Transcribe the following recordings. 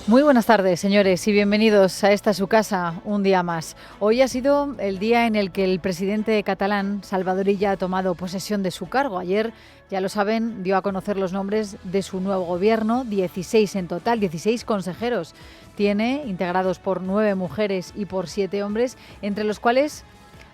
Muy buenas tardes, señores, y bienvenidos a esta su casa un día más. Hoy ha sido el día en el que el presidente catalán, Salvador Illa, ha tomado posesión de su cargo. Ayer, ya lo saben, dio a conocer los nombres de su nuevo gobierno, 16 en total, 16 consejeros. Tiene, integrados por 9 mujeres y por 7 hombres, entre los cuales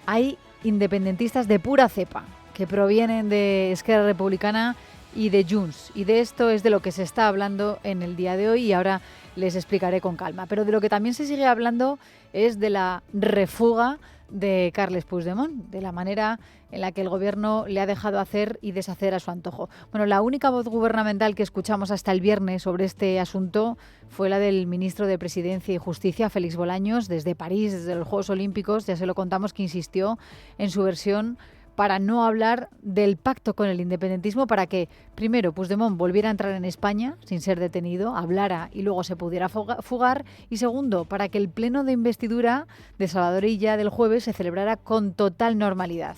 hay independentistas de pura cepa, que provienen de Esquerra Republicana y de Junts. Y de esto es de lo que se está hablando en el día de hoy y ahora les explicaré con calma. Pero de lo que también se sigue hablando es de la refuga de Carles Puigdemont, de la manera en la que el gobierno le ha dejado hacer y deshacer a su antojo. Bueno, la única voz gubernamental que escuchamos hasta el viernes sobre este asunto fue la del ministro de Presidencia y Justicia, Félix Bolaños, desde París, desde los Juegos Olímpicos. Ya se lo contamos, que insistió en su versión para no hablar del pacto con el independentismo, para que, primero, Puigdemont volviera a entrar en España sin ser detenido, hablara y luego se pudiera fugar, y segundo, para que el pleno de investidura de Salvador Illa del jueves se celebrara con total normalidad.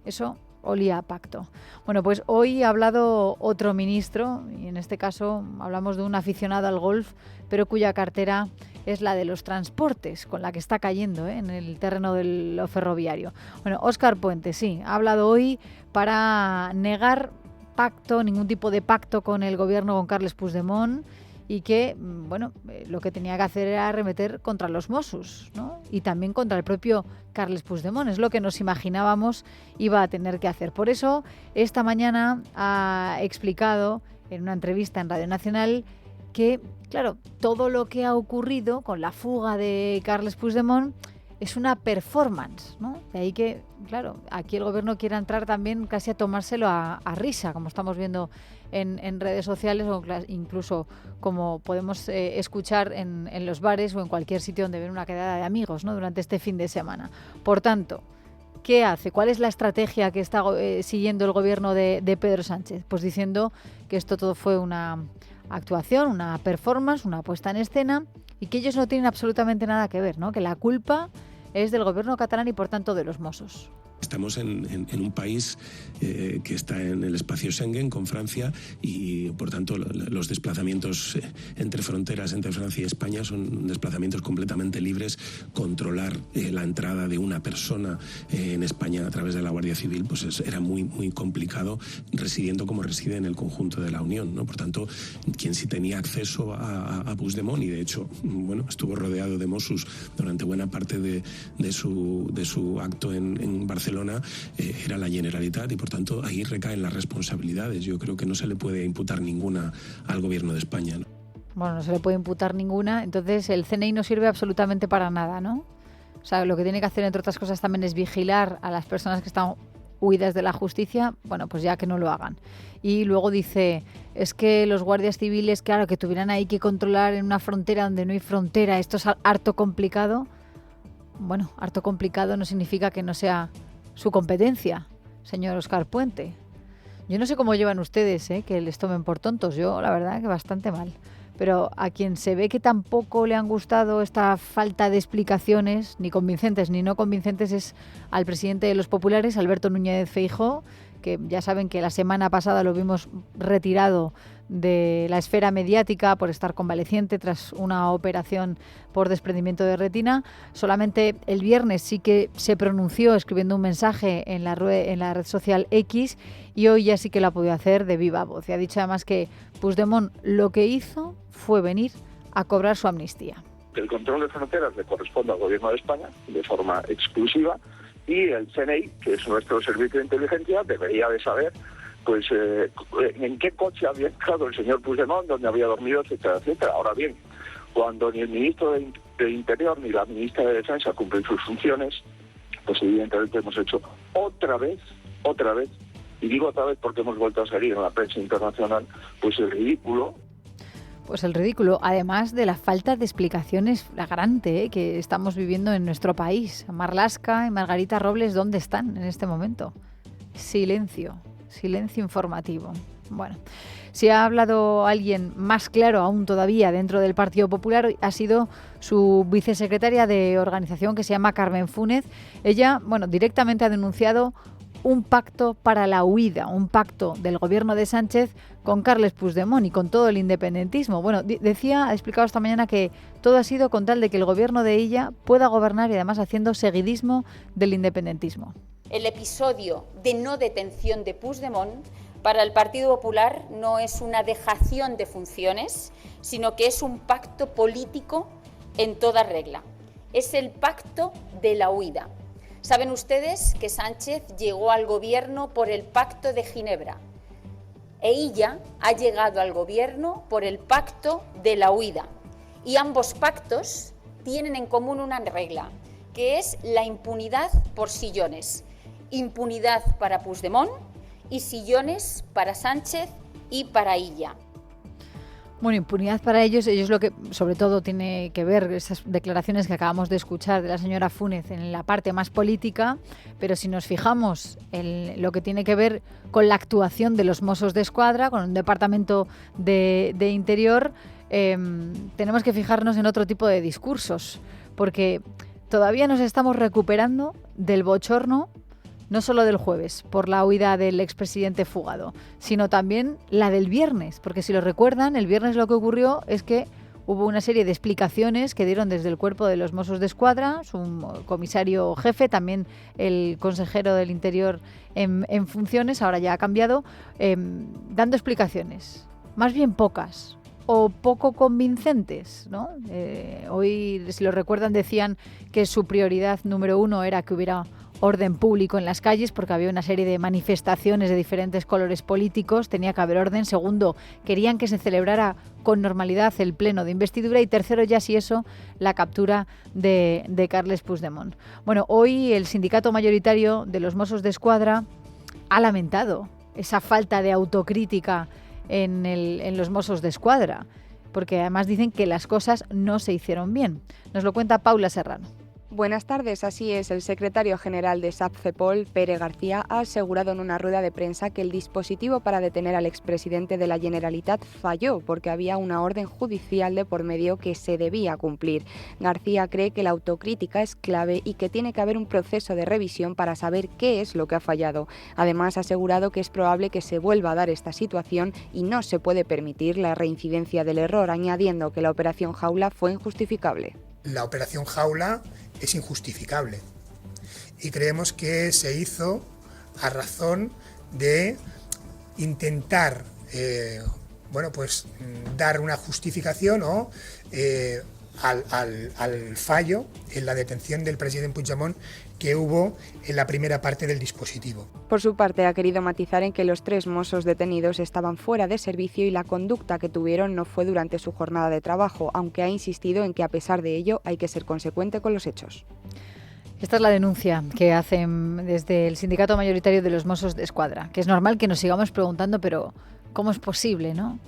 Eso olía a pacto. Bueno, pues hoy ha hablado otro ministro, y en este caso hablamos de un aficionado al golf, pero cuya cartera es la de los transportes, con la que está cayendo en el terreno de lo ferroviario. Bueno, Óscar Puente, sí, ha hablado hoy para negar ningún tipo de pacto con el gobierno, con Carles Puigdemont, y que, bueno, lo que tenía que hacer era arremeter contra los Mossos, ¿no? Y también contra el propio Carles Puigdemont. Es lo que nos imaginábamos iba a tener que hacer. Por eso, esta mañana ha explicado en una entrevista en Radio Nacional que, claro, todo lo que ha ocurrido con la fuga de Carles Puigdemont es una performance, ¿no? De ahí que, claro, aquí el gobierno quiera entrar también casi a tomárselo a risa, como estamos viendo en redes sociales o incluso como podemos escuchar en los bares o en cualquier sitio donde ven una quedada de amigos, ¿no?, durante este fin de semana. Por tanto, ¿qué hace? ¿Cuál es la estrategia que está siguiendo el gobierno de Pedro Sánchez? Pues diciendo que esto todo fue una actuación, una performance, una puesta en escena, y que ellos no tienen absolutamente nada que ver, ¿no? Que la culpa es del gobierno catalán y por tanto de los Mossos. Estamos en un país que está en el espacio Schengen con Francia y, por tanto, los desplazamientos entre fronteras, entre Francia y España, son desplazamientos completamente libres. Controlar la entrada de una persona en España a través de la Guardia Civil pues era muy, muy complicado, residiendo como reside en el conjunto de la Unión, ¿no? Por tanto, quien sí tenía acceso a Puigdemont, y de hecho, bueno, estuvo rodeado de Mossos durante buena parte de su acto en Barcelona, era la Generalitat, y por tanto ahí recaen las responsabilidades. Yo creo que no se le puede imputar ninguna al gobierno de España, ¿no? Bueno, no se le puede imputar ninguna, entonces el CNI no sirve absolutamente para nada, ¿no? O sea, lo que tiene que hacer, entre otras cosas, también es vigilar a las personas que están huidas de la justicia. Bueno, pues ya que no lo hagan. Y luego dice, es que los guardias civiles, claro, que tuvieran ahí que controlar en una frontera donde no hay frontera, esto es harto complicado. Bueno, harto complicado no significa que no sea su competencia, señor Óscar Puente. Yo no sé cómo llevan ustedes, que les tomen por tontos. Yo, la verdad, que bastante mal. Pero a quien se ve que tampoco le han gustado esta falta de explicaciones, ni convincentes ni no convincentes, es al presidente de los populares, Alberto Núñez Feijóo, que ya saben que la semana pasada lo vimos retirado de la esfera mediática por estar convaleciente tras una operación por desprendimiento de retina. Solamente el viernes sí que se pronunció escribiendo un mensaje en la red social X, y hoy ya sí que lo ha podido hacer de viva voz. Y ha dicho además que Puigdemont lo que hizo fue venir a cobrar su amnistía. El control de fronteras le corresponde al gobierno de España de forma exclusiva, y el CNI, que es nuestro servicio de inteligencia, debería de saber pues en qué coche había entrado el señor Puigdemont, dónde había dormido, etcétera, etcétera. Ahora bien, cuando ni el ministro de Interior ni la ministra de Defensa cumplen sus funciones, pues evidentemente hemos hecho otra vez, y digo otra vez porque hemos vuelto a salir en la prensa internacional, pues el ridículo. Pues el ridículo, además de la falta de explicaciones flagrante que estamos viviendo en nuestro país. Marlaska y Margarita Robles, ¿dónde están en este momento? Silencio informativo. Bueno, si ha hablado alguien más claro aún todavía dentro del Partido Popular, ha sido su vicesecretaria de organización, que se llama Carmen Fúnez. Ella, bueno, directamente ha denunciado un pacto para la huida, un pacto del gobierno de Sánchez con Carles Puigdemont y con todo el independentismo. Bueno, ha explicado esta mañana que todo ha sido con tal de que el gobierno de Illa pueda gobernar y además haciendo seguidismo del independentismo. El episodio de no detención de Puigdemont para el Partido Popular no es una dejación de funciones, sino que es un pacto político en toda regla. Es el pacto de la huida. Saben ustedes que Sánchez llegó al gobierno por el Pacto de Ginebra e Illa ha llegado al gobierno por el Pacto de la huida. Y ambos pactos tienen en común una regla, que es la impunidad por sillones. Impunidad para Puigdemont y sillones para Sánchez y para Illa. Bueno, impunidad para ellos lo que sobre todo tiene que ver esas declaraciones que acabamos de escuchar de la señora Funes en la parte más política, pero si nos fijamos en lo que tiene que ver con la actuación de los Mossos d'Esquadra, con un departamento de Interior, tenemos que fijarnos en otro tipo de discursos, porque todavía nos estamos recuperando del bochorno no solo del jueves, por la huida del expresidente fugado, sino también la del viernes, porque si lo recuerdan, el viernes lo que ocurrió es que hubo una serie de explicaciones que dieron desde el cuerpo de los Mossos d'Esquadra, su comisario jefe, también el consejero del Interior en funciones, ahora ya ha cambiado, dando explicaciones, más bien pocas o poco convincentes, ¿no? Hoy, si lo recuerdan, decían que su prioridad número 1 era que hubiera orden público en las calles porque había una serie de manifestaciones de diferentes colores políticos, tenía que haber orden. Segundo, querían que se celebrara con normalidad el pleno de investidura y tercero, ya si eso, la captura de Carles Puigdemont. Bueno, hoy el sindicato mayoritario de los Mossos d'Esquadra ha lamentado esa falta de autocrítica en los Mossos d'Esquadra, porque además dicen que las cosas no se hicieron bien. Nos lo cuenta Paula Serrano. Buenas tardes, así es. El secretario general de SAPCEPOL, Pere García, ha asegurado en una rueda de prensa que el dispositivo para detener al expresidente de la Generalitat falló porque había una orden judicial de por medio que se debía cumplir. García cree que la autocrítica es clave y que tiene que haber un proceso de revisión para saber qué es lo que ha fallado. Además, ha asegurado que es probable que se vuelva a dar esta situación y no se puede permitir la reincidencia del error, añadiendo que la operación Jaula fue injustificable. La operación Jaula es injustificable y creemos que se hizo a razón de intentar dar una justificación al fallo en la detención del presidente Puigdemont que hubo en la primera parte del dispositivo. Por su parte, ha querido matizar en que los 3 mossos detenidos estaban fuera de servicio y la conducta que tuvieron no fue durante su jornada de trabajo, aunque ha insistido en que a pesar de ello hay que ser consecuente con los hechos. Esta es la denuncia que hacen desde el sindicato mayoritario de los Mossos d'Esquadra, que es normal que nos sigamos preguntando, pero ¿cómo es posible, no?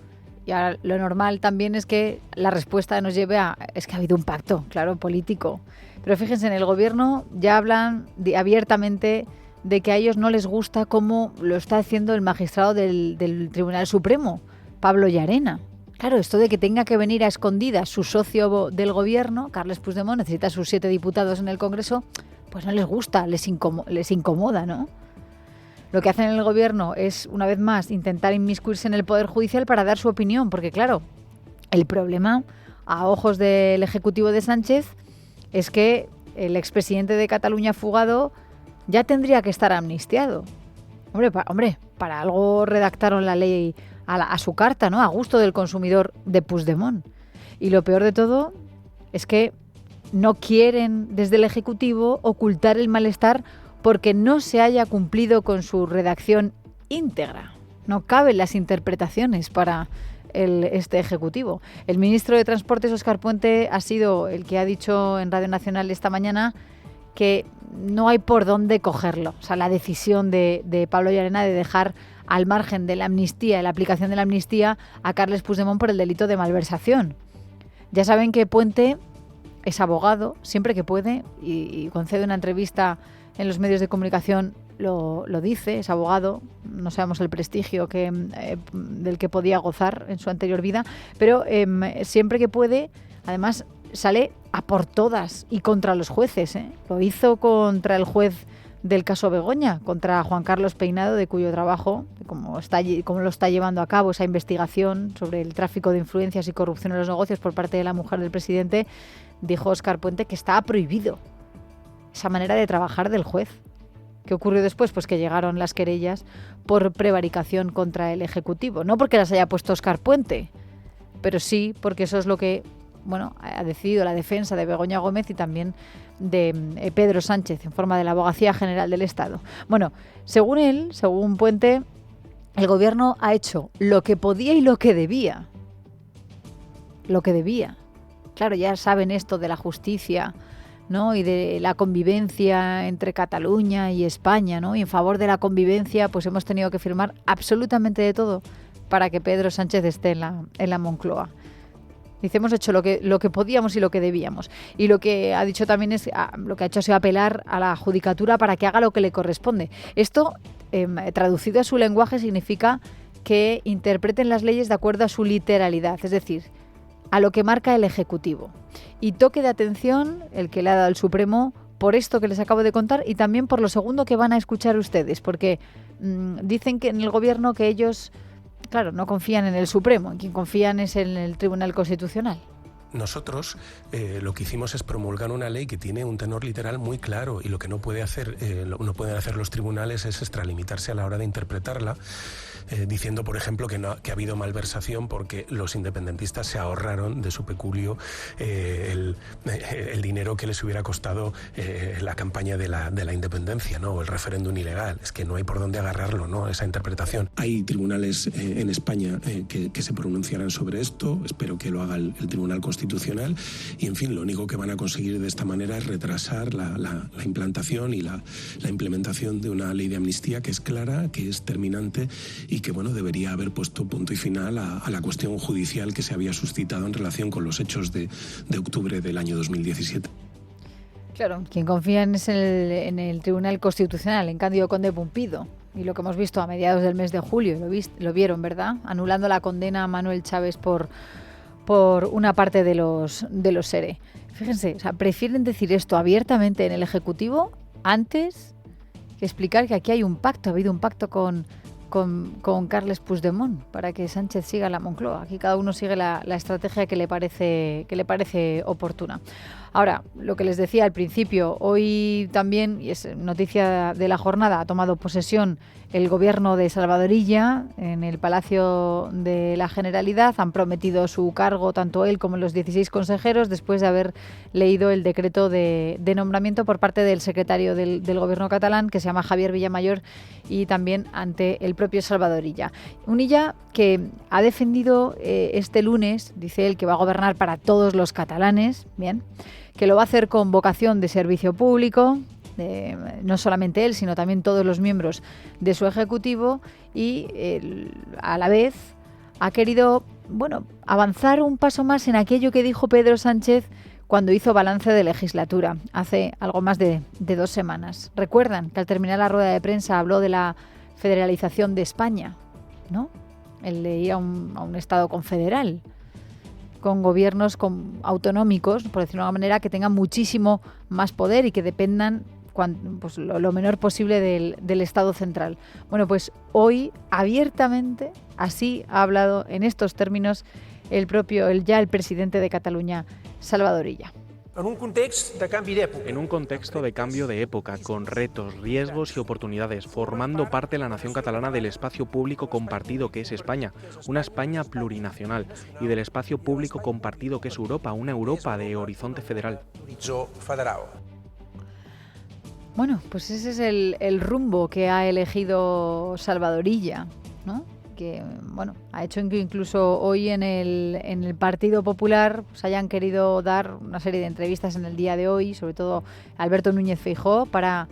Y ahora lo normal también es que la respuesta nos lleve es que ha habido un pacto, claro, político. Pero fíjense, en el gobierno ya hablan abiertamente de que a ellos no les gusta cómo lo está haciendo el magistrado del Tribunal Supremo, Pablo Llarena. Claro, esto de que tenga que venir a escondidas su socio del gobierno, Carles Puigdemont, necesita sus 7 diputados en el Congreso, pues no les gusta, les incomoda, ¿no? Lo que hacen en el gobierno es, una vez más, intentar inmiscuirse en el Poder Judicial para dar su opinión, porque claro, el problema, a ojos del Ejecutivo de Sánchez, es que el expresidente de Cataluña fugado ya tendría que estar amnistiado. Hombre, para algo redactaron la ley a su carta, ¿no? A gusto del consumidor de Puigdemont. Y lo peor de todo es que no quieren desde el Ejecutivo ocultar el malestar porque no se haya cumplido con su redacción íntegra. No caben las interpretaciones para este Ejecutivo. El ministro de Transportes, Óscar Puente, ha sido el que ha dicho en Radio Nacional esta mañana que no hay por dónde cogerlo. O sea, la decisión de Pablo Llarena de dejar al margen de la amnistía, de la aplicación de la amnistía, a Carles Puigdemont por el delito de malversación. Ya saben que Puente es abogado, siempre que puede, y concede una entrevista en los medios de comunicación, lo dice, es abogado, no sabemos el prestigio del que podía gozar en su anterior vida, pero siempre que puede, además, sale a por todas y contra los jueces, ¿eh? Lo hizo contra el juez del caso Begoña contra Juan Carlos Peinado, de cuyo trabajo, cómo lo está llevando a cabo esa investigación sobre el tráfico de influencias y corrupción en los negocios por parte de la mujer del presidente, dijo Óscar Puente que estaba prohibido esa manera de trabajar del juez. ¿Qué ocurrió después? Pues que llegaron las querellas por prevaricación contra el Ejecutivo. No porque las haya puesto Óscar Puente, pero sí porque eso es lo que ha decidido la defensa de Begoña Gómez y también de Pedro Sánchez en forma de la Abogacía General del Estado. Bueno, según él, según Puente, el Gobierno ha hecho lo que podía y lo que debía. Lo que debía. Claro, ya saben esto de la justicia, ¿no? Y de la convivencia entre Cataluña y España, ¿no? Y en favor de la convivencia, pues hemos tenido que firmar absolutamente de todo para que Pedro Sánchez esté en la Moncloa. Dice, hemos hecho lo que podíamos y lo que debíamos. Y lo que ha dicho también lo que ha hecho ha sido apelar a la judicatura para que haga lo que le corresponde. Esto, traducido a su lenguaje, significa que interpreten las leyes de acuerdo a su literalidad, es decir, a lo que marca el Ejecutivo. Y toque de atención el que le ha dado el Supremo por esto que les acabo de contar y también por lo segundo que van a escuchar ustedes, porque dicen que en el Gobierno que ellos, claro, no confían en el Supremo, en quien confían es en el Tribunal Constitucional. Nosotros lo que hicimos es promulgar una ley que tiene un tenor literal muy claro y lo que no pueden hacer los tribunales es extralimitarse a la hora de interpretarla, diciendo, por ejemplo, que ha habido malversación porque los independentistas se ahorraron de su peculio el dinero que les hubiera costado la campaña de la independencia, ¿no? O el referéndum ilegal. Es que no hay por dónde agarrarlo, ¿no? Esa interpretación. Hay tribunales en España que se pronunciarán sobre esto. Espero que lo haga el Tribunal Constitucional y, en fin, lo único que van a conseguir de esta manera es retrasar la implantación y la implementación de una ley de amnistía que es clara, que es terminante y que, debería haber puesto punto y final a la cuestión judicial que se había suscitado en relación con los hechos de octubre del año 2017. Claro, quien confía es en el Tribunal Constitucional, en Cándido Conde Pumpido. Y lo que hemos visto a mediados del mes de julio, lo vieron, ¿verdad? Anulando la condena a Manuel Chávez por una parte de los SERE. Fíjense, prefieren decir esto abiertamente en el Ejecutivo antes que explicar que aquí hay un pacto, ha habido un pacto con Carles Puigdemont para que Sánchez siga la Moncloa. Aquí cada uno sigue la estrategia que le parece oportuna. Ahora, lo que les decía al principio, hoy también, y es noticia de la jornada, ha tomado posesión el gobierno de Salvador Illa en el Palacio de la Generalidad. Han prometido su cargo tanto él como los 16 consejeros después de haber leído el decreto de nombramiento por parte del secretario del gobierno catalán, que se llama Javier Villamayor, y también ante el propio Salvador Illa. Un Illa que ha defendido este lunes, dice él, que va a gobernar para todos los catalanes, bien, que lo va a hacer con vocación de servicio público, no solamente él, sino también todos los miembros de su ejecutivo, y a la vez ha querido avanzar un paso más en aquello que dijo Pedro Sánchez cuando hizo balance de legislatura hace algo más de 2 semanas. Recuerdan que al terminar la rueda de prensa habló de la federalización de España, ¿no? El de ir a un Estado confederal, con gobiernos autonómicos, por decirlo de una manera, que tengan muchísimo más poder y que dependan lo menor posible del Estado central. Bueno, pues hoy abiertamente así ha hablado en estos términos el presidente de Cataluña, Salvador Illa. En un contexto de cambio de época, con retos, riesgos y oportunidades, formando parte la nación catalana del espacio público compartido que es España, una España plurinacional, y del espacio público compartido que es Europa, una Europa de horizonte federal. Bueno, pues ese es el rumbo que ha elegido Salvador Illa, ¿no? Que ha hecho que incluso hoy en el Partido Popular hayan querido dar una serie de entrevistas en el día de hoy, sobre todo Alberto Núñez Feijóo, para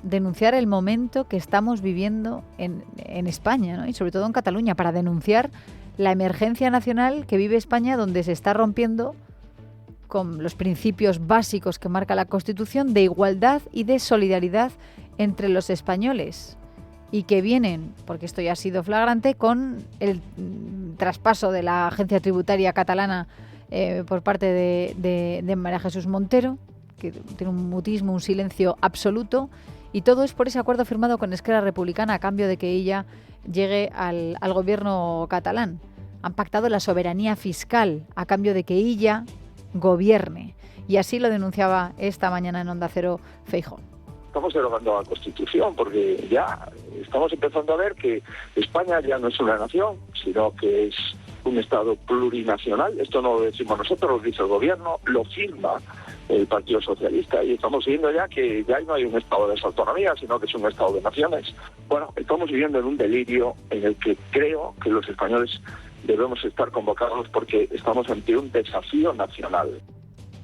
denunciar el momento que estamos viviendo en España, ¿no? Y sobre todo en Cataluña, para denunciar la emergencia nacional que vive España, donde se está rompiendo con los principios básicos que marca la Constitución de igualdad y de solidaridad entre los españoles, y que vienen, porque esto ya ha sido flagrante, con el traspaso de la agencia tributaria catalana por parte de María Jesús Montero, que tiene un mutismo, un silencio absoluto, Y todo es por ese acuerdo firmado con Esquerra Republicana a cambio de que ella llegue al gobierno catalán. Han pactado la soberanía fiscal a cambio de que ella gobierne. Y así lo denunciaba esta mañana en Onda Cero Feijóo. Estamos derogando la Constitución porque ya estamos empezando a ver que España ya no es una nación, sino que es un Estado plurinacional. Esto no lo decimos nosotros, lo dice el gobierno, lo firma el Partido Socialista, y estamos viendo ya que ya no hay un Estado de esa autonomía, sino que es un Estado de naciones. Bueno, estamos viviendo en un delirio en el que creo que los españoles debemos estar convocados porque estamos ante un desafío nacional.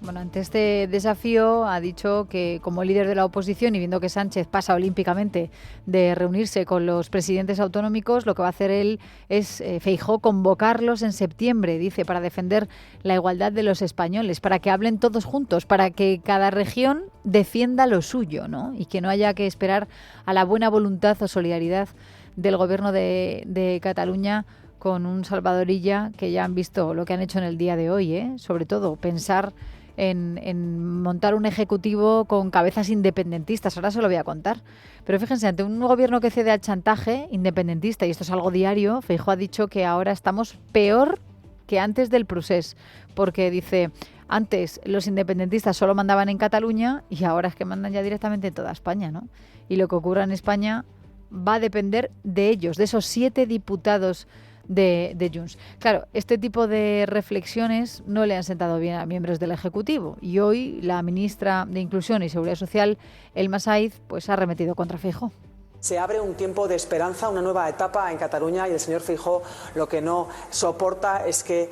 Bueno, ante este desafío ha dicho que como líder de la oposición y viendo que Sánchez pasa olímpicamente de reunirse con los presidentes autonómicos, lo que va a hacer él es, Feijóo, convocarlos en septiembre, dice, para defender la igualdad de los españoles, para que hablen todos juntos, para que cada región defienda lo suyo, ¿no? Y que no haya que esperar a la buena voluntad o solidaridad del gobierno de Cataluña con un Salvador Illa, que ya han visto lo que han hecho en el día de hoy, ¿eh? Sobre todo pensar en montar un ejecutivo con cabezas independentistas. Ahora se lo voy a contar. Pero fíjense, ante un gobierno que cede al chantaje independentista, y esto es algo diario, Feijóo ha dicho que ahora estamos peor que antes del procés, porque dice, antes los independentistas solo mandaban en Cataluña y ahora es que mandan ya directamente en toda España, ¿no? Y lo que ocurra en España va a depender de ellos, de esos 7 diputados de Junts. Claro, este tipo de reflexiones no le han sentado bien a miembros del Ejecutivo y hoy la ministra de Inclusión y Seguridad Social, Elma Saiz, pues ha arremetido contra Feijóo. Se abre un tiempo de esperanza, una nueva etapa en Cataluña, y el señor Feijóo lo que no soporta es que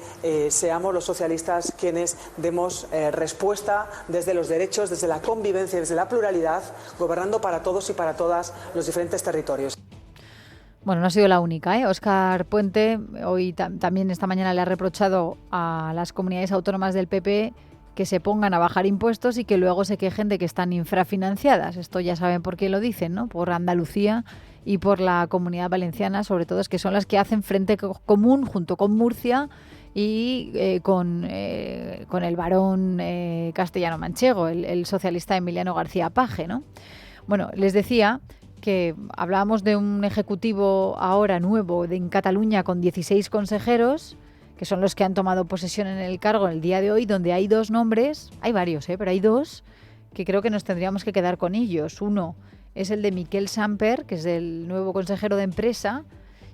seamos los socialistas quienes demos respuesta desde los derechos, desde la convivencia, desde la pluralidad, gobernando para todos y para todas los diferentes territorios. Bueno, no ha sido la única, ¿eh? Óscar Puente hoy también esta mañana le ha reprochado a las comunidades autónomas del PP que se pongan a bajar impuestos y que luego se quejen de que están infrafinanciadas. Esto ya saben por qué lo dicen, ¿no? Por Andalucía y por la Comunidad Valenciana, sobre todo, es que son las que hacen frente común junto con Murcia y con el varón castellano-manchego, el socialista Emiliano García Paje, ¿no? Bueno, les decía que hablábamos de un ejecutivo ahora nuevo en Cataluña con 16 consejeros, que son los que han tomado posesión en el cargo en el día de hoy, donde hay 2 nombres, hay varios, pero hay 2 que creo que nos tendríamos que quedar con ellos. Uno es el de Miquel Samper, que es el nuevo consejero de Empresa,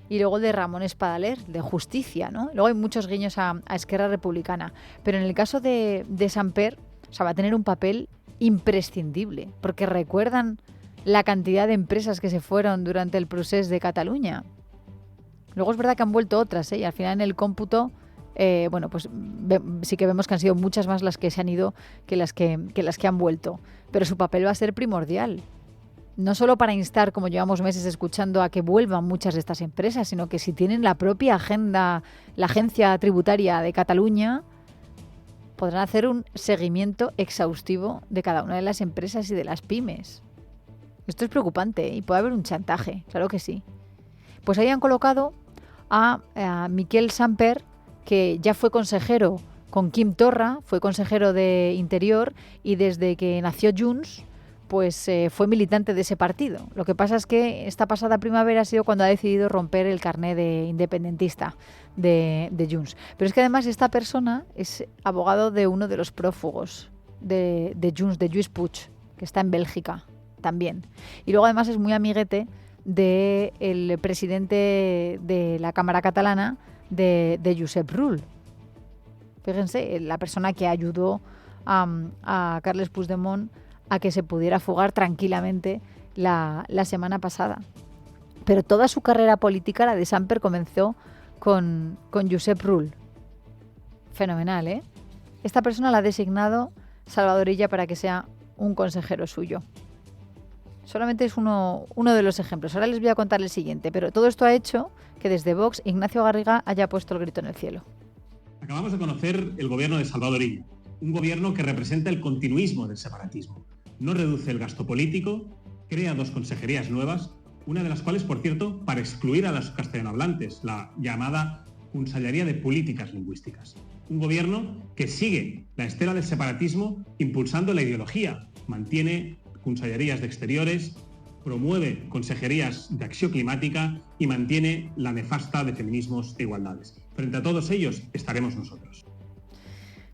y luego el de Ramón Espadaler, de Justicia, ¿no? Luego hay muchos guiños a Esquerra Republicana, pero en el caso de Samper, o sea, va a tener un papel imprescindible, porque recuerdan la cantidad de empresas que se fueron durante el procés de Cataluña. Luego es verdad que han vuelto otras, y al final en el cómputo, pues sí que vemos que han sido muchas más las que se han ido que las que han vuelto. Pero su papel va a ser primordial. No solo para instar, como llevamos meses escuchando, a que vuelvan muchas de estas empresas, sino que si tienen la propia agenda, la Agencia Tributaria de Cataluña, podrán hacer un seguimiento exhaustivo de cada una de las empresas y de las pymes. Esto es preocupante, y puede haber un chantaje, claro que sí. Pues ahí han colocado a Miquel Samper, que ya fue consejero con Quim Torra, fue consejero de Interior, y desde que nació Junts, pues fue militante de ese partido. Lo que pasa es que esta pasada primavera ha sido cuando ha decidido romper el carné de independentista de Junts. Pero es que además esta persona es abogado de uno de los prófugos de Junts, de Lluís Puig, que está en Bélgica también. Y luego además es muy amiguete del presidente de la Cámara Catalana, de Josep Rull. Fíjense, la persona que ayudó a Carles Puigdemont a que se pudiera fugar tranquilamente la semana pasada. Pero toda su carrera política, la de Samper, comenzó con Josep Rull. Fenomenal, ¿eh? Esta persona la ha designado Salvador Illa para que sea un consejero suyo. Solamente es uno de los ejemplos. Ahora les voy a contar el siguiente, pero todo esto ha hecho que desde Vox Ignacio Garriga haya puesto el grito en el cielo. Acabamos de conocer el gobierno de Salvador Illa, un gobierno que representa el continuismo del separatismo. No reduce el gasto político, crea 2 consejerías nuevas, una de las cuales, por cierto, para excluir a los castellanohablantes, la llamada Consellería de Políticas Lingüísticas. Un gobierno que sigue la estela del separatismo impulsando la ideología, mantiene consellerías de Exteriores, promueve consejerías de acción climática y mantiene la nefasta de feminismos e igualdades. Frente a todos ellos estaremos nosotros.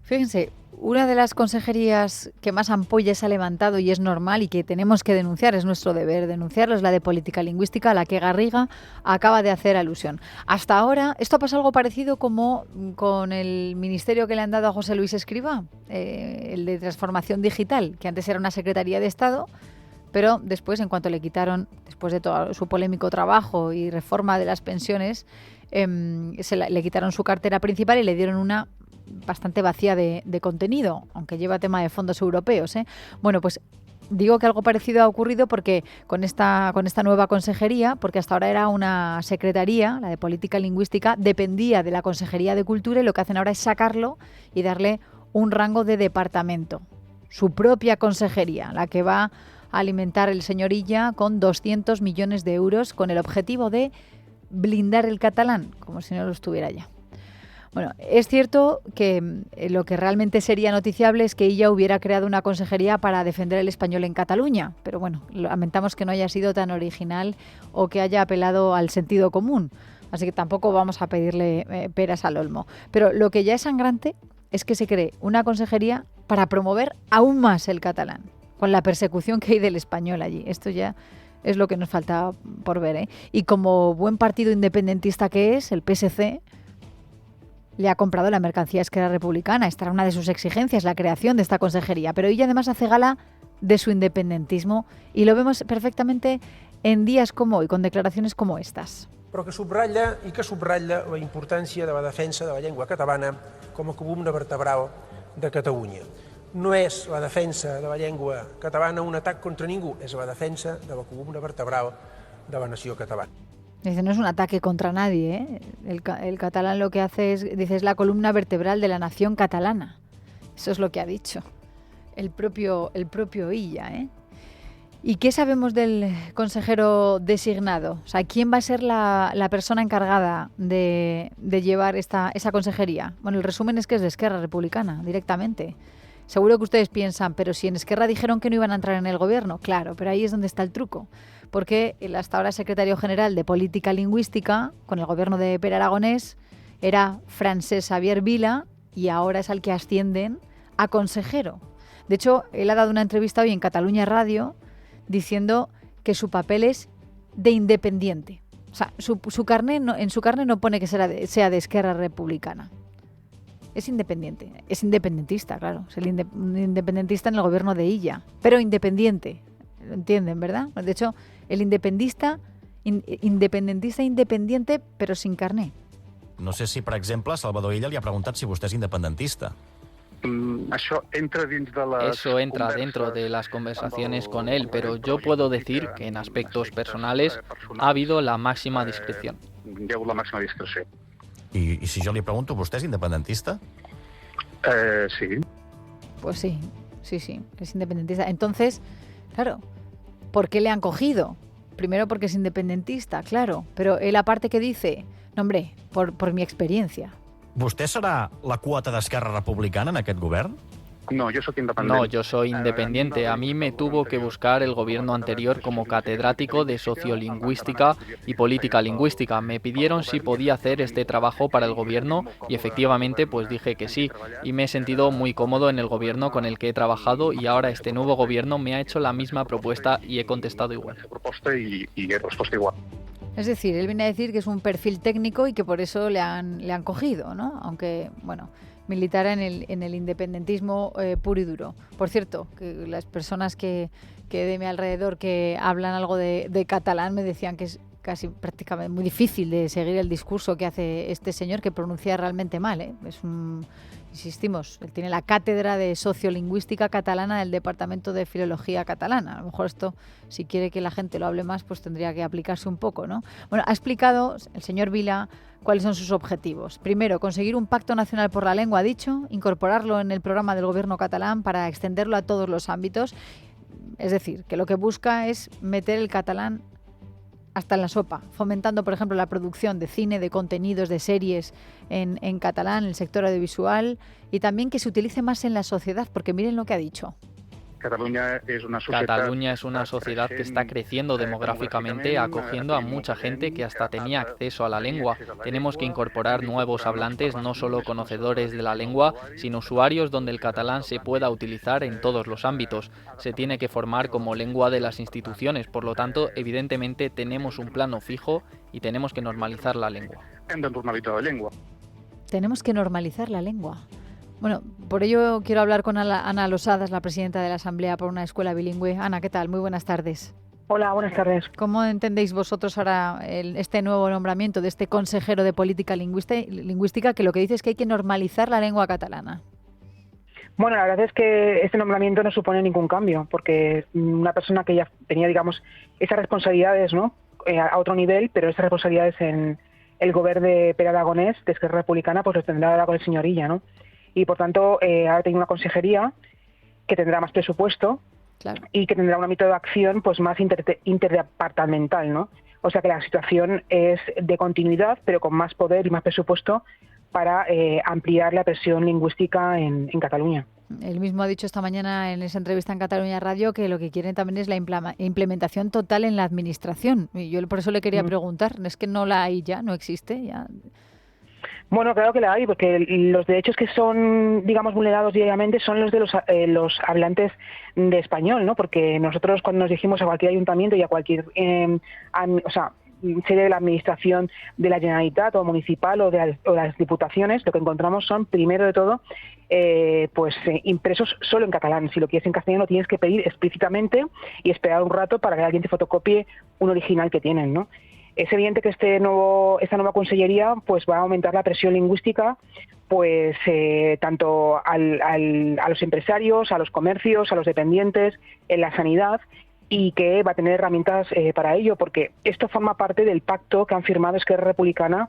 Fíjense, una de las consejerías que más ampollas ha levantado, y es normal y que tenemos que denunciar, es nuestro deber denunciarlo, es la de política lingüística, a la que Garriga acaba de hacer alusión. Hasta ahora, esto ha pasado algo parecido como con el ministerio que le han dado a José Luis Escrivá, el de transformación digital, que antes era una secretaría de Estado, pero después, en cuanto le quitaron, después de todo su polémico trabajo y reforma de las pensiones, le quitaron su cartera principal y le dieron una bastante vacía de contenido, aunque lleva tema de fondos europeos, ¿eh? Bueno, pues digo que algo parecido ha ocurrido porque con esta nueva consejería, porque hasta ahora era una secretaría, la de política lingüística, dependía de la Consejería de Cultura, y lo que hacen ahora es sacarlo y darle un rango de departamento, su propia consejería, la que va a alimentar el señor Illa con 200 millones de euros con el objetivo de blindar el catalán, como si no lo estuviera ya. Bueno, es cierto que lo que realmente sería noticiable es que Illa hubiera creado una consejería para defender el español en Cataluña, pero bueno, lamentamos que no haya sido tan original o que haya apelado al sentido común, así que tampoco vamos a pedirle peras al olmo. Pero lo que ya es sangrante es que se cree una consejería para promover aún más el catalán, con la persecución que hay del español allí. Esto ya es lo que nos falta por ver, ¿eh? Y como buen partido independentista que es, el PSC le ha comprado la mercancía Esquerra Republicana. Esta era una de sus exigencias, la creación de esta consejería. Pero ella además hace gala de su independentismo y lo vemos perfectamente en días como hoy, con declaraciones como estas. Però que subratlla la importància de la defensa de la llengua catalana com a columna vertebral de Catalunya. No és la defensa de la llengua catalana un atac contra ningú, és la defensa de la columna vertebral de la nació catalana. Dice, no es un ataque contra nadie, ¿eh? El catalán lo que hace es la columna vertebral de la nación catalana. Eso es lo que ha dicho el propio Illa, ¿eh? ¿Y qué sabemos del consejero designado? O sea, ¿quién va a ser la persona encargada de llevar esa consejería? Bueno, el resumen es que es de Esquerra Republicana, directamente. Seguro que ustedes piensan, pero si en Esquerra dijeron que no iban a entrar en el gobierno, claro, pero ahí es donde está el truco. Porque el hasta ahora secretario general de Política Lingüística, con el gobierno de Pere Aragonés, era Francesc Xavier Vila, y ahora es al que ascienden a consejero. De hecho, él ha dado una entrevista hoy en Catalunya Radio diciendo que su papel es de independiente. O sea, en su carné no pone que sea de Esquerra Republicana. Es independiente, es independentista, claro. Es el independentista en el gobierno de Illa, pero independiente. Lo entienden, ¿verdad? De hecho, el independentista independiente, però sin carné. No sé si, per exemple, Salvador Illa li ha preguntat si vostè és independentista. Eso entra dentro de las conversaciones con él, pero yo puedo decir que en aspectos personales ha habido la máxima discreción. I si jo li pregunto, vostè és independentista? Sí. Pues sí, es independentista. Entonces, claro, ¿por qué le han cogido? Primero porque es independentista, claro, pero él aparte que dice, no hombre, por mi experiencia. Vostè serà la quota d'Esquerra Republicana en aquest govern? No, yo soy independiente. A mí me tuvo que buscar el gobierno anterior como catedrático de sociolingüística y política lingüística. Me pidieron si podía hacer este trabajo para el gobierno y efectivamente pues dije que sí. Y me he sentido muy cómodo en el gobierno con el que he trabajado y ahora este nuevo gobierno me ha hecho la misma propuesta y he contestado igual. Es decir, él viene a decir que es un perfil técnico y que por eso le han cogido, ¿no? Aunque, bueno, militara en el independentismo puro y duro. Por cierto, que las personas que de mi alrededor que hablan algo de catalán me decían que es casi prácticamente muy difícil de seguir el discurso que hace este señor, que pronuncia realmente mal, ¿eh? Insistimos, él tiene la cátedra de sociolingüística catalana del Departamento de Filología Catalana. A lo mejor esto, si quiere que la gente lo hable más, pues tendría que aplicarse un poco, ¿no? Bueno, ha explicado el señor Vila cuáles son sus objetivos. Primero, conseguir un pacto nacional por la lengua, ha dicho, incorporarlo en el programa del gobierno catalán para extenderlo a todos los ámbitos. Es decir, que lo que busca es meter el catalán hasta en la sopa, fomentando, por ejemplo, la producción de cine, de contenidos, de series en catalán, en el sector audiovisual, y también que se utilice más en la sociedad, porque miren lo que ha dicho. Cataluña es una sociedad que está creciendo demográficamente, acogiendo a mucha gente que hasta tenía acceso a la lengua. Tenemos que incorporar nuevos hablantes, no solo conocedores de la lengua, sino usuarios donde el catalán se pueda utilizar en todos los ámbitos. Se tiene que formar como lengua de las instituciones, por lo tanto, evidentemente tenemos un plano fijo y tenemos que normalizar la lengua. Tenemos que normalizar la lengua. Bueno, por ello quiero hablar con Ana Losadas, la presidenta de la Asamblea por una Escuela Bilingüe. Ana, ¿qué tal? Muy buenas tardes. Hola, buenas tardes. ¿Cómo entendéis vosotros ahora este nuevo nombramiento de este consejero de política lingüística que lo que dice es que hay que normalizar la lengua catalana? Bueno, la verdad es que este nombramiento no supone ningún cambio, porque una persona que ya tenía, digamos, esas responsabilidades, ¿no?, a otro nivel, pero esas responsabilidades en el gobierno de Pere Aragonès, de Esquerra Republicana, pues lo tendrá ahora con el señor Illa, ¿no? Y por tanto, ahora tiene una consejería que tendrá más presupuesto, claro, y que tendrá un ámbito de acción pues más interdepartamental, ¿no? O sea que la situación es de continuidad, pero con más poder y más presupuesto para ampliar la presión lingüística en Cataluña. Él mismo ha dicho esta mañana en esa entrevista en Cataluña Radio que lo que quieren también es la implementación total en la administración. Y yo por eso le quería preguntar, ¿es que no la hay ya? ¿No existe ya? Bueno, claro que la hay, porque los derechos que son, digamos, vulnerados diariamente son los de los hablantes de español, ¿no? Porque nosotros cuando nos dirigimos a cualquier ayuntamiento y a cualquier sede de la administración de la Generalitat o municipal o de las diputaciones, lo que encontramos son, primero de todo, impresos solo en catalán. Si lo quieres en castellano tienes que pedir explícitamente y esperar un rato para que alguien te fotocopie un original que tienen, ¿no? Es evidente que esta nueva consellería pues va a aumentar la presión lingüística pues tanto a los empresarios, a los comercios, a los dependientes, en la sanidad, y que va a tener herramientas para ello, porque esto forma parte del pacto que han firmado Esquerra Republicana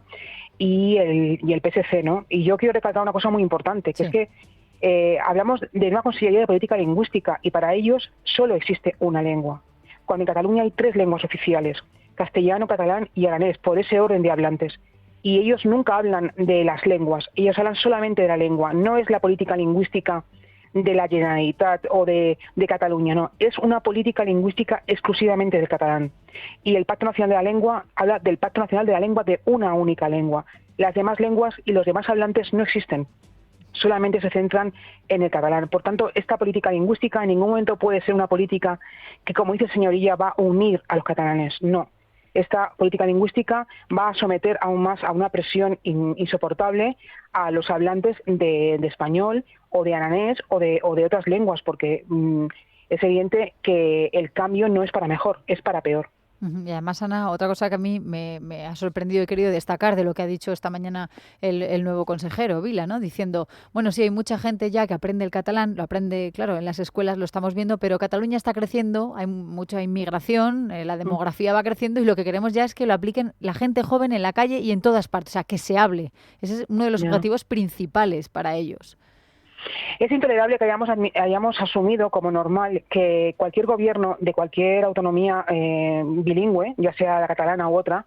y el PSC, ¿no? Y yo quiero recalcar una cosa muy importante, que es que hablamos de una consellería de política lingüística y para ellos solo existe una lengua, cuando en Cataluña hay 3 lenguas oficiales: castellano, catalán y aranés, por ese orden de hablantes. Y ellos nunca hablan de las lenguas, ellos hablan solamente de la lengua. No es la política lingüística de la Generalitat o de Cataluña, no. Es una política lingüística exclusivamente del catalán. Y el Pacto Nacional de la Lengua habla del Pacto Nacional de la Lengua de una única lengua. Las demás lenguas y los demás hablantes no existen. Solamente se centran en el catalán. Por tanto, esta política lingüística en ningún momento puede ser una política que, como dice el señor Illa, va a unir a los catalanes. No. Esta política lingüística va a someter aún más a una presión insoportable a los hablantes de español o de aranés o de otras lenguas, porque es evidente que el cambio no es para mejor, es para peor. Y además, Ana, otra cosa que a mí me ha sorprendido y he querido destacar de lo que ha dicho esta mañana el nuevo consejero, Vila, ¿no? Diciendo, bueno, sí, hay mucha gente ya que aprende el catalán, lo aprende, claro, en las escuelas lo estamos viendo, pero Cataluña está creciendo, hay mucha inmigración, la demografía va creciendo y lo que queremos ya es que lo apliquen la gente joven en la calle y en todas partes, o sea, que se hable. Ese es uno de los objetivos principales para ellos. Es intolerable que hayamos asumido como normal que cualquier gobierno de cualquier autonomía bilingüe, ya sea la catalana u otra,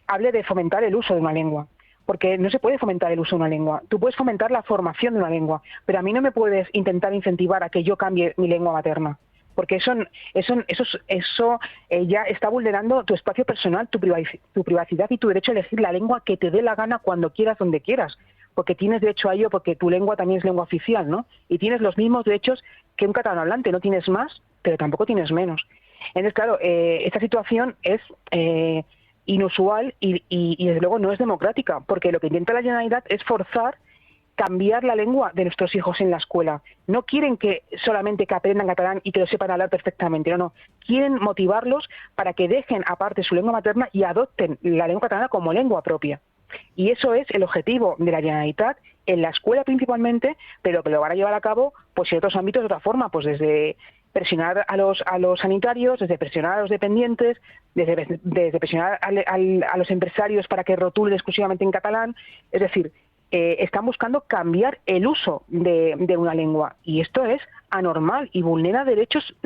hable de fomentar el uso de una lengua. Porque no se puede fomentar el uso de una lengua. Tú puedes fomentar la formación de una lengua, pero a mí no me puedes intentar incentivar a que yo cambie mi lengua materna. Porque eso ya está vulnerando tu espacio personal, tu privacidad y tu derecho a elegir la lengua que te dé la gana cuando quieras, donde quieras. Porque tienes derecho a ello, porque tu lengua también es lengua oficial, ¿no? Y tienes los mismos derechos que un catalán hablante, no tienes más, pero tampoco tienes menos. Entonces, claro, esta situación es inusual y desde luego no es democrática, porque lo que intenta la Generalitat es forzar cambiar la lengua de nuestros hijos en la escuela. No quieren que solamente que aprendan catalán y que lo sepan hablar perfectamente, no. Quieren motivarlos para que dejen aparte su lengua materna y adopten la lengua catalana como lengua propia. Y eso es el objetivo de la Generalitat en la escuela principalmente, pero que lo van a llevar a cabo pues en otros ámbitos de otra forma, pues desde presionar a los sanitarios, desde presionar a los dependientes, desde presionar a los empresarios para que rotulen exclusivamente en catalán. Es decir, están buscando cambiar el uso de una lengua, y esto es anormal y vulnera derechos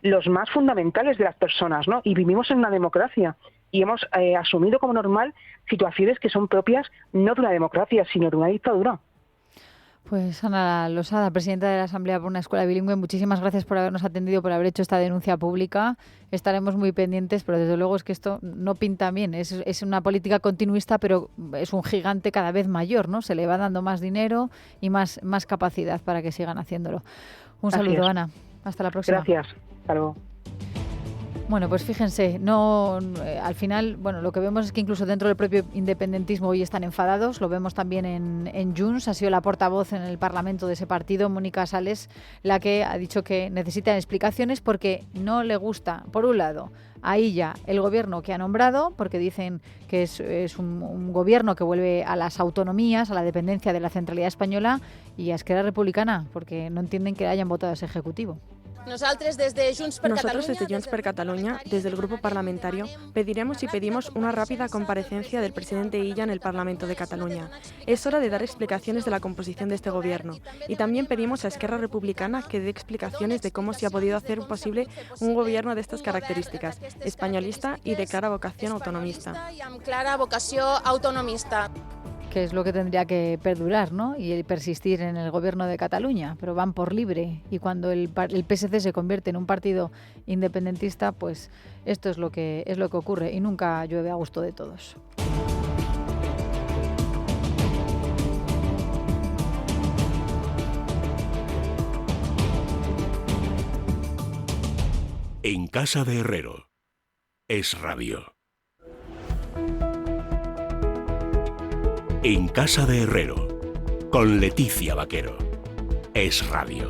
los más fundamentales de las personas, ¿no? Y vivimos en una democracia y hemos asumido como normal situaciones que son propias no de una democracia, sino de una dictadura. Pues Ana Losada, presidenta de la Asamblea por una Escuela Bilingüe, muchísimas gracias por habernos atendido, por haber hecho esta denuncia pública. Estaremos muy pendientes, pero desde luego es que esto no pinta bien. Es una política continuista, pero es un gigante cada vez mayor, ¿no? Se le va dando más dinero y más capacidad para que sigan haciéndolo. Un saludo, Ana. Hasta la próxima. Gracias. Hasta luego. Bueno, pues fíjense, al final, bueno, lo que vemos es que incluso dentro del propio independentismo hoy están enfadados. Lo vemos también en Junts. Ha sido la portavoz en el Parlamento de ese partido, Mónica Sales, la que ha dicho que necesitan explicaciones porque no le gusta, por un lado, a ella el gobierno que ha nombrado, porque dicen que es un gobierno que vuelve a las autonomías, a la dependencia de la centralidad española, y a Esquerra Republicana, porque no entienden que hayan votado a ese ejecutivo. Nosotros desde Junts per Catalunya, desde el grupo parlamentario, pediremos y pedimos una rápida comparecencia del presidente Illa en el Parlamento de Cataluña. Es hora de dar explicaciones de la composición de este gobierno. Y también pedimos a Esquerra Republicana que dé explicaciones de cómo se ha podido hacer posible un gobierno de estas características, españolista y de clara vocación autonomista. Que es lo que tendría que perdurar, ¿no? Y persistir en el gobierno de Cataluña, pero van por libre, y cuando el PSC se convierte en un partido independentista, pues esto es lo que ocurre, y nunca llueve a gusto de todos. En casa de Herrero, Es Radio. En casa de Herrero, con Leticia Vaquero, Es Radio.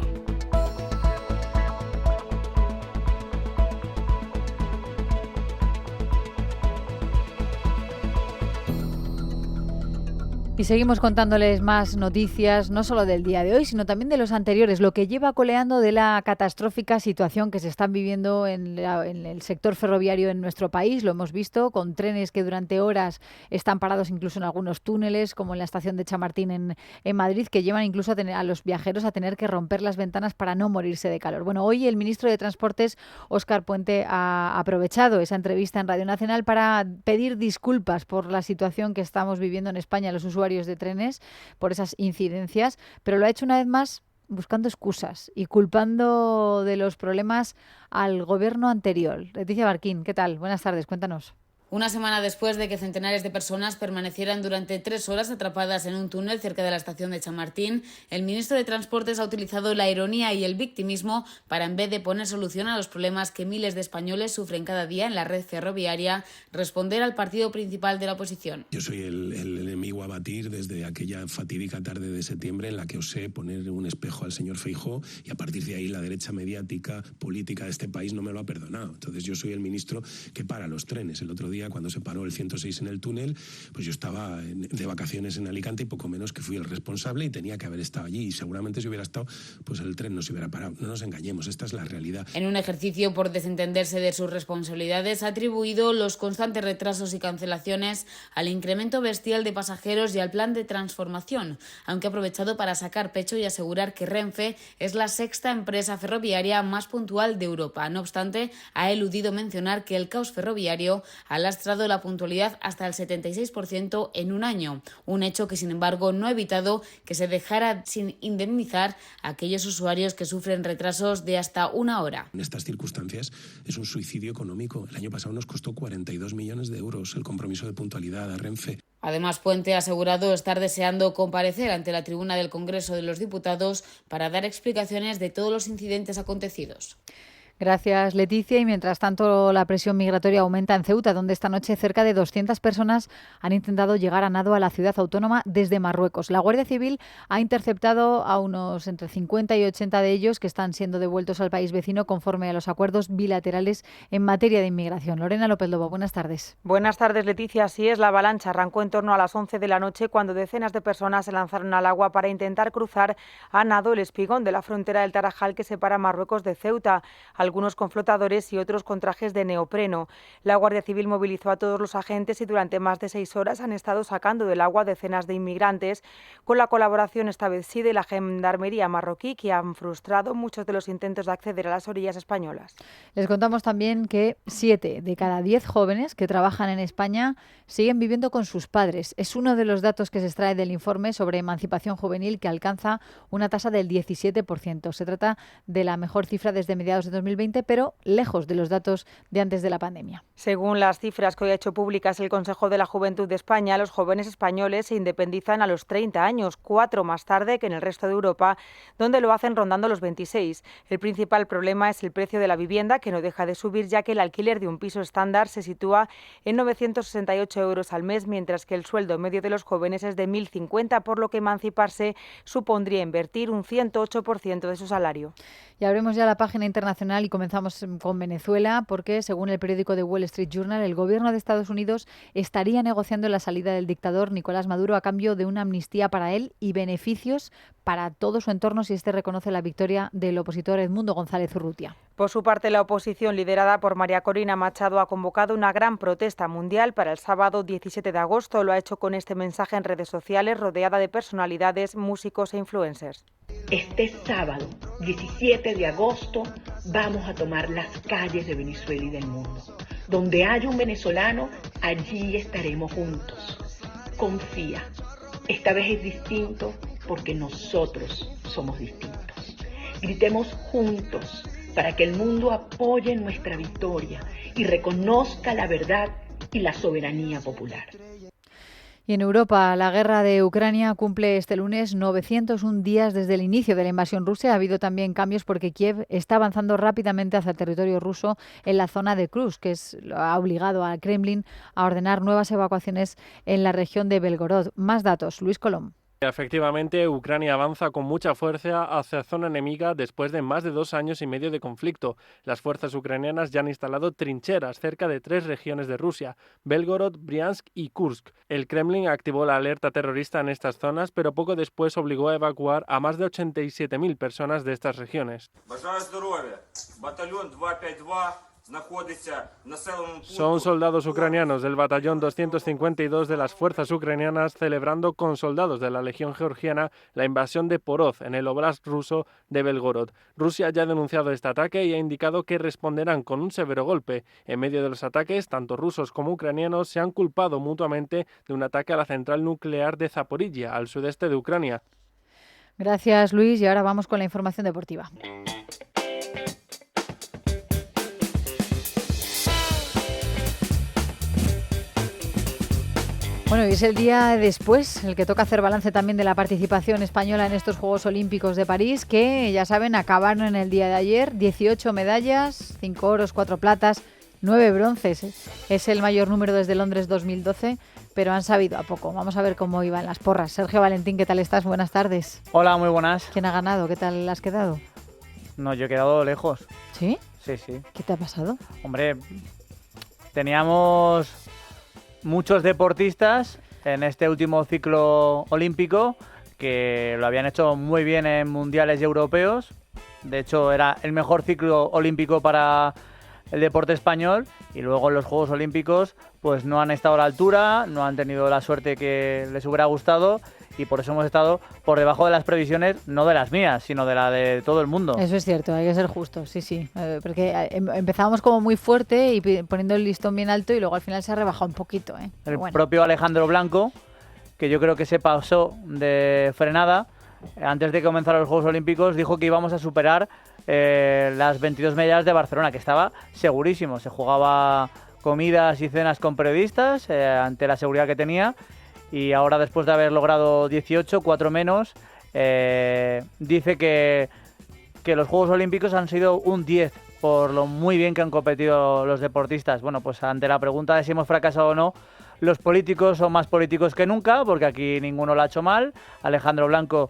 Y seguimos contándoles más noticias, no solo del día de hoy, sino también de los anteriores, lo que lleva coleando de la catastrófica situación que se está viviendo en el sector ferroviario en nuestro país. Lo hemos visto con trenes que durante horas están parados incluso en algunos túneles, como en la estación de Chamartín en Madrid, que llevan incluso a los viajeros a tener que romper las ventanas para no morirse de calor. Bueno, hoy el ministro de Transportes, Óscar Puente, ha aprovechado esa entrevista en Radio Nacional para pedir disculpas por la situación que estamos viviendo en España, los usuarios de trenes, por esas incidencias, pero lo ha hecho una vez más buscando excusas y culpando de los problemas al gobierno anterior. Leticia Barquín, ¿qué tal? Buenas tardes, cuéntanos. Una semana después de que centenares de personas permanecieran durante 3 horas atrapadas en un túnel cerca de la estación de Chamartín, el ministro de Transportes ha utilizado la ironía y el victimismo para, en vez de poner solución a los problemas que miles de españoles sufren cada día en la red ferroviaria, responder al partido principal de la oposición. Yo soy el enemigo a batir desde aquella fatídica tarde de septiembre en la que osé poner un espejo al señor Feijóo, y a partir de ahí la derecha mediática, política de este país no me lo ha perdonado. Entonces yo soy el ministro que para los trenes. El otro día, cuando se paró el 106 en el túnel, pues yo estaba de vacaciones en Alicante y poco menos que fui el responsable y tenía que haber estado allí, y seguramente si hubiera estado, pues el tren no se hubiera parado. No nos engañemos, esta es la realidad. En un ejercicio por desentenderse de sus responsabilidades, ha atribuido los constantes retrasos y cancelaciones al incremento bestial de pasajeros y al plan de transformación, aunque ha aprovechado para sacar pecho y asegurar que Renfe es la 6ª empresa ferroviaria más puntual de Europa. No obstante, ha eludido mencionar que el caos ferroviario ha lastrado la puntualidad hasta el 76% en un año, un hecho que sin embargo no ha evitado que se dejara sin indemnizar a aquellos usuarios que sufren retrasos de hasta 1 hora. En estas circunstancias es un suicidio económico. El año pasado nos costó 42 millones de euros el compromiso de puntualidad a Renfe. Además, Puente ha asegurado estar deseando comparecer ante la tribuna del Congreso de los Diputados para dar explicaciones de todos los incidentes acontecidos. Gracias, Leticia. Y mientras tanto, la presión migratoria aumenta en Ceuta, donde esta noche cerca de 200 personas han intentado llegar a nado a la ciudad autónoma desde Marruecos. La Guardia Civil ha interceptado a unos entre 50 y 80 de ellos, que están siendo devueltos al país vecino conforme a los acuerdos bilaterales en materia de inmigración. Lorena López Lobo, buenas tardes. Buenas tardes, Leticia. Así es, la avalancha arrancó en torno a las 11 de la noche cuando decenas de personas se lanzaron al agua para intentar cruzar a nado el espigón de la frontera del Tarajal que separa Marruecos de Ceuta. algunos con flotadores y otros con trajes de neopreno. La Guardia Civil movilizó a todos los agentes y durante más de 6 horas han estado sacando del agua decenas de inmigrantes, con la colaboración esta vez sí de la Gendarmería marroquí, que han frustrado muchos de los intentos de acceder a las orillas españolas. Les contamos también que 7 de cada 10 jóvenes que trabajan en España siguen viviendo con sus padres. Es uno de los datos que se extrae del informe sobre emancipación juvenil, que alcanza una tasa del 17%. Se trata de la mejor cifra desde mediados de 2020, pero lejos de los datos de antes de la pandemia. Según las cifras que hoy ha hecho públicas el Consejo de la Juventud de España, los jóvenes españoles se independizan a los 30 años, 4 más tarde que en el resto de Europa, donde lo hacen rondando los 26. El principal problema es el precio de la vivienda, que no deja de subir, ya que el alquiler de un piso estándar se sitúa en 968 euros al mes, mientras que el sueldo medio de los jóvenes es de 1.050, por lo que emanciparse supondría invertir un 108% de su salario. Y abrimos ya la página internacional y comenzamos con Venezuela, porque según el periódico The Wall Street Journal, el gobierno de Estados Unidos estaría negociando la salida del dictador Nicolás Maduro a cambio de una amnistía para él y beneficios para todo su entorno si este reconoce la victoria del opositor Edmundo González Urrutia. Por su parte, la oposición, liderada por María Corina Machado, ha convocado una gran protesta mundial para el sábado 17 de agosto. Lo ha hecho con este mensaje en redes sociales, rodeada de personalidades, músicos e influencers. Este sábado, 17 de agosto, vamos a tomar las calles de Venezuela y del mundo. Donde haya un venezolano, allí estaremos juntos. Confía, esta vez es distinto porque nosotros somos distintos. Gritemos juntos para que el mundo apoye nuestra victoria y reconozca la verdad y la soberanía popular. Y en Europa, la guerra de Ucrania cumple este lunes 901 días desde el inicio de la invasión rusa. Ha habido también cambios porque Kiev está avanzando rápidamente hacia el territorio ruso en la zona de Kursk, que ha obligado al Kremlin a ordenar nuevas evacuaciones en la región de Belgorod. Más datos, Luis Colom. Efectivamente, Ucrania avanza con mucha fuerza hacia zona enemiga después de más de 2 años y medio de conflicto. Las fuerzas ucranianas ya han instalado trincheras cerca de 3 regiones de Rusia, Belgorod, Briansk y Kursk. El Kremlin activó la alerta terrorista en estas zonas, pero poco después obligó a evacuar a más de 87.000 personas de estas regiones. Son soldados ucranianos del batallón 252 de las fuerzas ucranianas celebrando con soldados de la Legión Georgiana la invasión de Porov en el oblast ruso de Belgorod. Rusia ya ha denunciado este ataque y ha indicado que responderán con un severo golpe. En medio de los ataques, tanto rusos como ucranianos se han culpado mutuamente de un ataque a la central nuclear de Zaporilla, al sudeste de Ucrania. Gracias, Luis. Y ahora vamos con la información deportiva. Bueno, y es el día después, el que toca hacer balance también de la participación española en estos Juegos Olímpicos de París, que ya saben, acabaron en el día de ayer, 18 medallas, 5 oros, 4 platas, 9 bronces. Es el mayor número desde Londres 2012, pero han sabido a poco. Vamos a ver cómo iban las porras. Sergio Valentín, ¿qué tal estás? Buenas tardes. Hola, muy buenas. ¿Quién ha ganado? ¿Qué tal has quedado? No, yo he quedado lejos. ¿Sí? Sí, sí. ¿Qué te ha pasado? Hombre, teníamos muchos deportistas en este último ciclo olímpico que lo habían hecho muy bien en mundiales y europeos. De hecho, era el mejor ciclo olímpico para el deporte español, y luego en los Juegos Olímpicos pues no han estado a la altura, no han tenido la suerte que les hubiera gustado, y por eso hemos estado por debajo de las previsiones, no de las mías, sino de la de todo el mundo. Eso es cierto, hay que ser justos, sí. Porque empezábamos como muy fuerte y poniendo el listón bien alto, y luego al final se ha rebajado un poquito. El propio Alejandro Blanco, que yo creo que se pasó de frenada, antes de comenzar los Juegos Olímpicos, dijo que íbamos a superar las 22 medallas de Barcelona, que estaba segurísimo. Se jugaba comidas y cenas con periodistas ante la seguridad que tenía, y ahora, después de haber logrado 18, 4 menos, dice que los Juegos Olímpicos han sido un 10 por lo muy bien que han competido los deportistas. Bueno, pues ante la pregunta de si hemos fracasado o no, los políticos son más políticos que nunca, porque aquí ninguno lo ha hecho mal. Alejandro Blanco,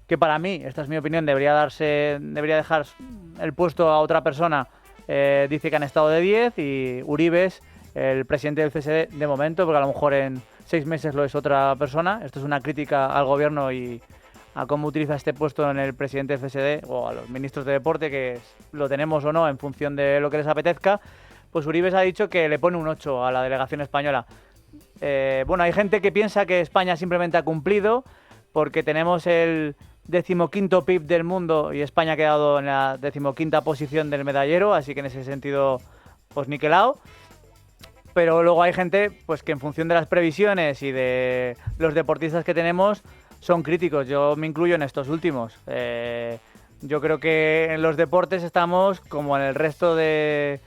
que para mí, esta es mi opinión, debería dejar el puesto a otra persona, dice que han estado de 10, y Uribes, el presidente del CSD, de momento, porque a lo mejor en 6 meses lo es otra persona. Esto es una crítica al gobierno y a cómo utiliza este puesto en el presidente del FSD o a los ministros de deporte, que lo tenemos o no en función de lo que les apetezca, pues Uribe ha dicho que le pone un 8 a la delegación española. Bueno, hay gente que piensa que España simplemente ha cumplido porque tenemos el 15º PIB del mundo y España ha quedado en la 15ª posición del medallero, así que en ese sentido, pues niquelado. Pero luego hay gente pues que en función de las previsiones y de los deportistas que tenemos son críticos. Yo me incluyo en estos últimos. Yo creo que en los deportes estamos como en el resto de,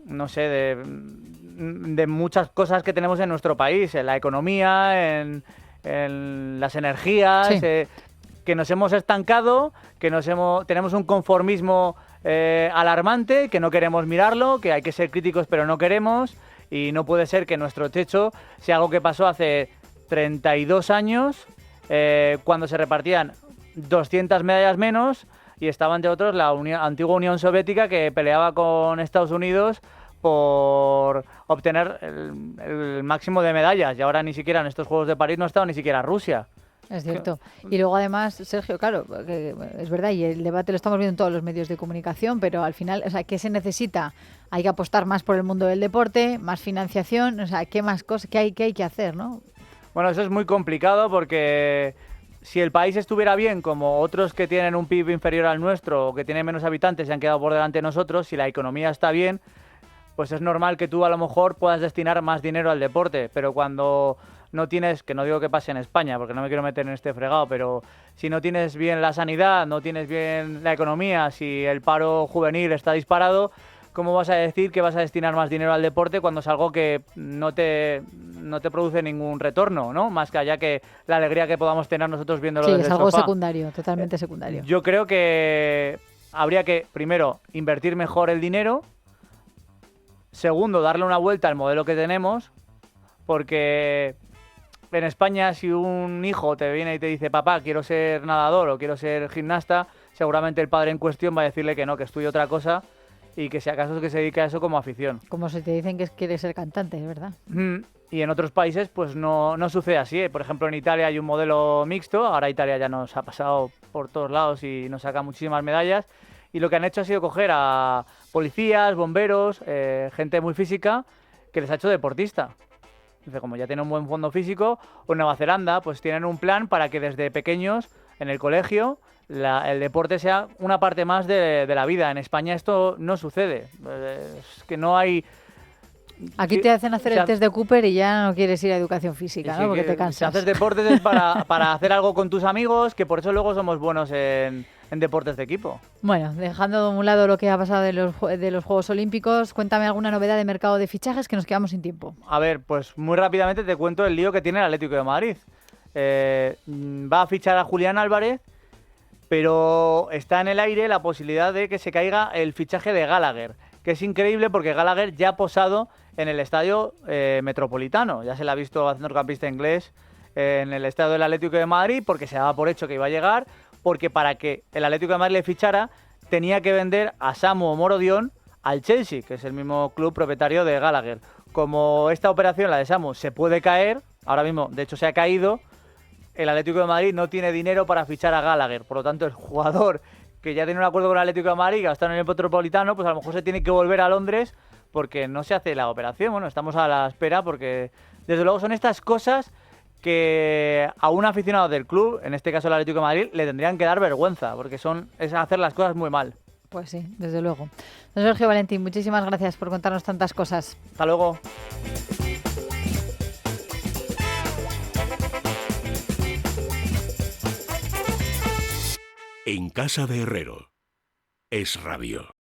no sé, de muchas cosas que tenemos en nuestro país, en la economía, en las energías, sí. Que nos hemos estancado, que tenemos un conformismo alarmante, que no queremos mirarlo, que hay que ser críticos pero no queremos, y no puede ser que nuestro techo sea algo que pasó hace 32 años, cuando se repartían 200 medallas menos y estaba entre otros la antigua Unión Soviética, que peleaba con Estados Unidos por obtener el máximo de medallas, y ahora ni siquiera en estos Juegos de París no ha estado ni siquiera Rusia. Es cierto. Y luego además, Sergio, claro, que es verdad, y el debate lo estamos viendo en todos los medios de comunicación, pero al final, o sea, ¿qué se necesita? Hay que apostar más por el mundo del deporte, más financiación, o sea, ¿qué más cosas, qué hay que hacer, no? Bueno, eso es muy complicado porque si el país estuviera bien, como otros que tienen un PIB inferior al nuestro o que tienen menos habitantes y han quedado por delante de nosotros, si la economía está bien, pues es normal que tú a lo mejor puedas destinar más dinero al deporte, pero cuando no tienes, que no digo que pase en España, porque no me quiero meter en este fregado, pero si no tienes bien la sanidad, no tienes bien la economía, si el paro juvenil está disparado, ¿cómo vas a decir que vas a destinar más dinero al deporte cuando es algo que no te produce ningún retorno, ¿no? Más que allá que la alegría que podamos tener nosotros viéndolo desde el sofá. Sí, es algo secundario, totalmente secundario. Yo creo que habría que, primero, invertir mejor el dinero. Segundo, darle una vuelta al modelo que tenemos, porque en España si un hijo te viene y te dice papá, quiero ser nadador o quiero ser gimnasta, seguramente el padre en cuestión va a decirle que no, que estudie otra cosa y que si acaso es que se dedique a eso como afición. Como si te dicen que quieres ser cantante, es verdad. Y en otros países pues no sucede así. Por ejemplo, en Italia hay un modelo mixto, ahora Italia ya nos ha pasado por todos lados y nos saca muchísimas medallas. Y lo que han hecho ha sido coger a policías, bomberos, gente muy física, que les ha hecho deportista. Entonces, como ya tienen un buen fondo físico, o en Nueva Zelanda, pues tienen un plan para que desde pequeños, en el colegio, el deporte sea una parte más de la vida. En España esto no sucede. Es que no hay... Aquí te hacen hacer el test de Cooper y ya no quieres ir a educación física, ¿no? Porque te cansas. Si haces deportes es para hacer algo con tus amigos, que por eso luego somos buenos en deportes de equipo. Bueno, dejando de un lado lo que ha pasado de los Juegos Olímpicos, cuéntame alguna novedad de mercado de fichajes, que nos quedamos sin tiempo. A ver, pues muy rápidamente te cuento el lío que tiene el Atlético de Madrid. Va a fichar a Julián Álvarez, pero está en el aire la posibilidad de que se caiga el fichaje de Gallagher, que es increíble porque Gallagher ya ha posado en el estadio Metropolitano. Ya se le ha visto a centrocampista inglés en el estadio del Atlético de Madrid, porque se daba por hecho que iba a llegar, porque para que el Atlético de Madrid le fichara tenía que vender a Samu Omorodion al Chelsea, que es el mismo club propietario de Gallagher. Como esta operación, la de Samu, se puede caer, ahora mismo de hecho se ha caído, el Atlético de Madrid no tiene dinero para fichar a Gallagher. Por lo tanto, el jugador que ya tiene un acuerdo con el Atlético de Madrid, que está en el Metropolitano, pues a lo mejor se tiene que volver a Londres porque no se hace la operación. Bueno, estamos a la espera porque desde luego son estas cosas que a un aficionado del club, en este caso el Atlético de Madrid, le tendrían que dar vergüenza, porque es hacer las cosas muy mal. Pues sí, desde luego. Don Sergio Valentín, muchísimas gracias por contarnos tantas cosas. Hasta luego. En casa de Herrero. Es Radio.